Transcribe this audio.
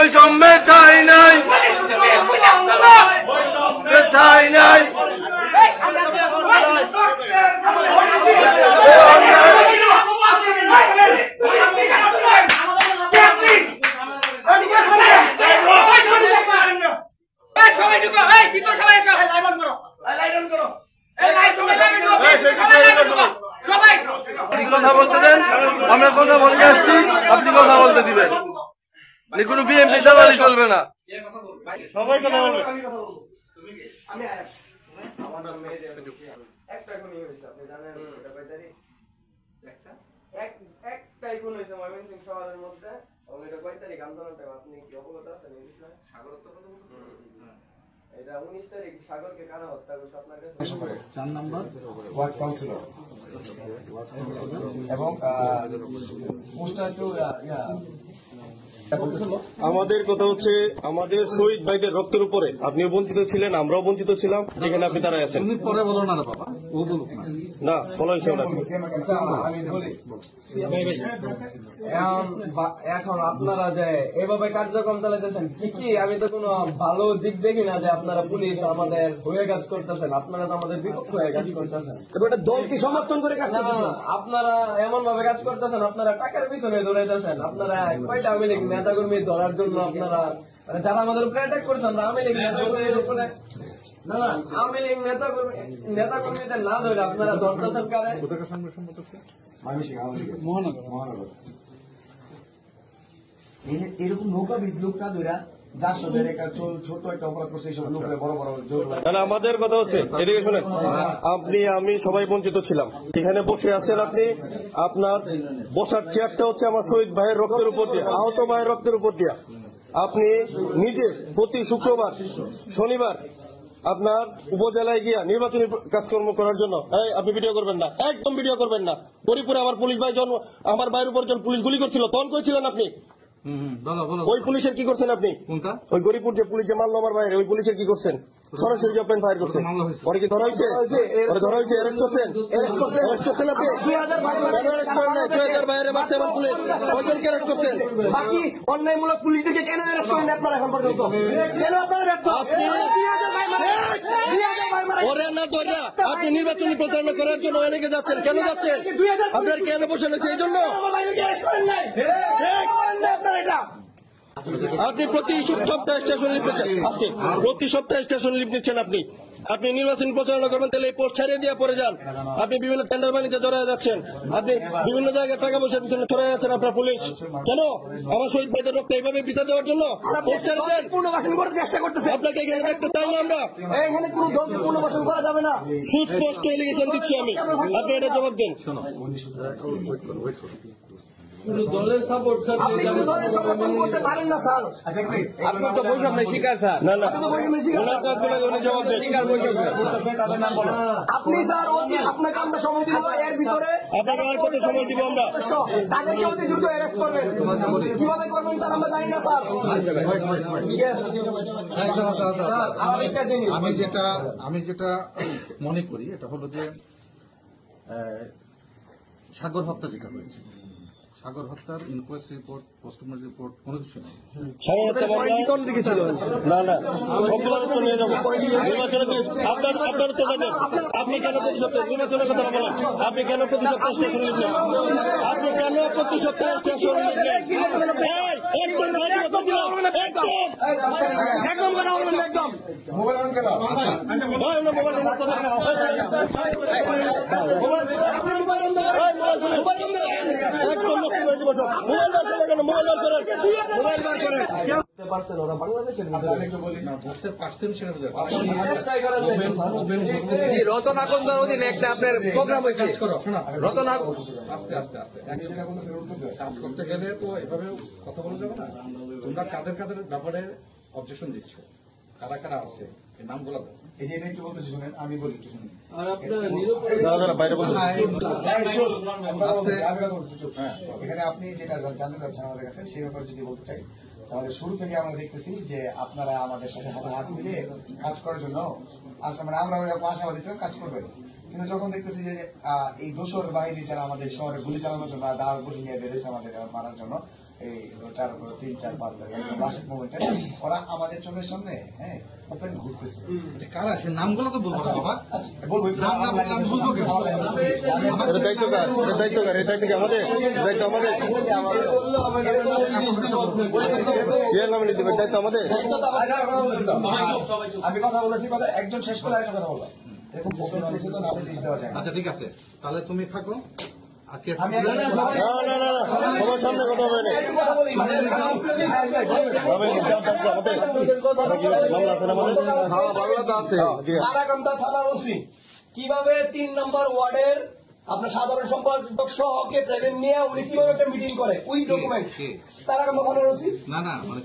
বৈষম্যের নাই ঠাঁই নাই কথা বলতে দেন, আমরা কথা বলতে আসছি, আপনি কথা বলতে দিবেন। কোনো বিএনপি চালালি চলবে না, সবাই কথা বলবে। এটা 19 তারিখ সাগরকে কারা হত্যা করছে আপনার কাছে 4 নম্বর ওয়ার্ড কাউন্সিলর এবং আমাদের কথা হচ্ছে আমাদের শহীদ ভাইদের রক্তের উপরে আপনিও বঞ্চিত ছিলেন, আমরাও বঞ্চিত ছিলাম, যেখানে আপনি দাঁড়ায় আছেন। পরে বলো না বাবা, ও বলুক না বলা হয়েছে না। এখন আপনারা যে এভাবে কার্যক্রম চালাইতেছেন ঠিকই, আমি তো কোনো ভালো দিক দেখি না যে আপনারা পুলিশ আমাদের হয়ে কাজ করতেছেন, আপনারা তো আমাদের বিপক্ষ হয়ে কাজ করতেছেন। দলকে সমর্থন করে কাজ করতেছেন, আপনারা এমন ভাবে কাজ করতেছেন, আপনারা টাকার পিছনে দৌড়াইতেছেন। আপনারা কয়টা আওয়ামী লীগ নেতা কর্মী ধরার জন্য আপনারা যারা আমাদের উপরে অ্যাটাক করছেন, আওয়ামী লীগ নেতা কর্মীদের উপরে না না আওয়ামী লীগ নেতা কর্মীদের না ধরে আপনারা ধরতেছেন কারে? মহানগর এরকম নৌকা বিদ্যুৎ না ধরা যার সাথে ছোট একটা অপরাধ করছে এইসব লোকের বড় বড় জোর। আমাদের কথা হচ্ছে এদিকে শোনেন, আপনি আমি সবাই বঞ্চিত ছিলাম, এখানে বসে আছেন আপনি, আপনার বসার চেয়ারটা হচ্ছে আমার শহীদ ভাইয়ের রক্তের উপর দিয়ে, আহত ভাইয়ের রক্তের উপর দিয়া। আপনি নিজে প্রতি শুক্রবার শনিবার আপনার উপজেলায় গিয়া নির্বাচনী কাজকর্ম করার জন্য আপনি ভিডিও করবেন না, একদম ভিডিও করবেন না। গরিপুরে আমার পুলিশ ভাই যখন আমার ভাইয়ের উপর যখন পুলিশ গুলি করছিল তখন কইছিলেন আপনি ওই পুলিশের কি করছেন আপনি? ওই গরিপুর যে পুলিশ যে মারলো আমার ভাইয়ের, ওই পুলিশের কি করছেন? সরাসরি ওপেন ফায়ার করছেন। পরে কি ধরা হয়েছে? ধরা হয়েছে, অ্যারেস্ট করছেন? অ্যারেস্ট করছেন আপনি? কেন অ্যারেস্ট করেন নাই? 2000 বাইরে মারতে আমার পুলিশ কয়জনকে অ্যারেস্ট করছেন? বাকি অন্যায়মূলক পুলিশদেরকে কেন অ্যারেস্ট করেন আপনারা এখন পর্যন্ত? কেন আপনারা ব্যর্থ? ওরে না ধরা আপনি নির্বাচনী প্রচারণা করার জন্য অনেকে যাচ্ছেন, কেন যাচ্ছেন? আপনার কেন বসে রয়েছে? এই জন্য আপনি প্রতি সপ্তাহে স্টেশন লিফট নিচ্ছেন, আজকে প্রতি সপ্তাহে স্টেশন লিফট নিচ্ছেন আপনি। আপনি নির্বাচনী প্রচারণা করবেন, তাহলে এই পোস্ট ছাড়িয়ে দিয়ে পরে যান। আপনি বিভিন্ন টেন্ডার বাণিজ্যে জড়ায় যাচ্ছেন, আপনি বিভিন্ন জায়গায় টাকা পয়সার পিছনে ছড়াই যাচ্ছেন আপনার পুলিশ। কেন? আমার শহীদ ভাইদের রক্ত এইভাবে বিতা দেওয়ার জন্য পোস্ট ছেড়ে দেন। পুনর্বাসন করতে চেষ্টা করতেছে, আপনাকে এখানে দেখতে চাই না আমরা। এখানে কোন দলকে পুনর্বাসন করা যাবে না, সুস্পষ্ট এলিগেশন দিচ্ছি আমি, আপনি এটা জবাব দেন। দলের সাপোর্ট করতে পারেন না স্যার, আপনি তো বৈষম্যের শিকার স্যার। না না ওনার কাজগুলো উনি জবাব দেন। আপনি স্যার আপনাকে আমরা সময় দিব, এর ভিতরে আপনাকে আর কত সময় দিব আমরা? তাকে কি অতি দ্রুত অ্যারেস্ট করবেন, কিভাবে করবেন স্যার আমরা জানি না স্যার। আমি যেটা মনে করি এটা হলো যে সাগর হত্যা যেটা হয়েছে, সাগর হত্যার ইনকোয়েস্ট রিপোর্ট, পোস্টমর্টম রিপোর্ট কোনো কিছু নেই। না না সবগুলোর উত্তর নিয়ে যাবো। নির্বাচনের আপনার উত্তর দেন। আপনি কেন প্রতি সপ্তাহে নির্বাচনের কথা বলেন? আপনি কেন প্রতি সপ্তাহে স্টেশন লিখলেন? আপনি কেন প্রতি সপ্তাহে স্টেশন লিখলেন? রতনাকন্দার অধীনে একটা আপনার প্রোগ্রাম হয়েছে, রতনা আস্তে আস্তে আস্তে কাজ করতে গেলে তো এভাবে কথা বলা যাবে না। তোমরা কাদের কাদের ব্যাপারে অবজেকশন দিচ্ছ, কারা কারা আছে এই নাম বলা যাবে। এই যে একটু বলতেছি শুনেন, আমি বলি একটু শুনুন। এখানে আপনি যেটা জানতে চাচ্ছেন আমাদের কাছে সেই ব্যাপারে যদি বলতে চাই, তাহলে শুরু থেকে আমরা দেখতেছি যে আপনারা আমাদের সাথে হাতে হাত মিলিয়ে কাজ করার জন্য মানে আমরা আশাবাদী ছিলাম কাজ করবেন। কিন্তু যখন দেখতেছি যে এই দোসর বাহিনী যারা আমাদের শহরে গুলি চালানোর জন্য দাঁড় বসে নিয়ে বেরোছে আমাদের মারার জন্য, এই 3, 4, 5 লাস্ট মোমেন্টে ওরা আমাদের চোখের সামনে ওপেন ঘুরতেছে। কারা সে নামগুলো তো বলবো বাবা, বলবো নাম না বললে আমি বুঝবো কি? এটা দায়িত্ব কার? এটা দায়িত্ব কার? এই দায়িত্ব কি আমাদের? দায়িত্ব আমাদের? কে নামে নিতে হবে? দায়িত্ব আমাদের? আমি কথা বলেছি, কথা একজন শেষ করে একটা কথা বললাম, এরকম ওপেন প্লেসে তো নামে লিখে দেওয়া যায় না। আচ্ছা ঠিক আছে, তাহলে তুমি থাকো। আর কে আমি থাকবে? না না না না, সবার সামনে কথা হবে না। মামলা আছে না আমাদের? বাংলা তো আছে। হ্যাঁ, জি। তারাকান্দা থানার ওসি কিভাবে 3 নম্বর ওয়ার্ডের আপনার সাধারণ সম্পাদক সহকে প্রেজেন্ট নিয়ে উনি কিভাবে একটা মিটিং করে, ওই ডকুমেন্ট কে? তারাকান্দা থানার ওসি না না মানে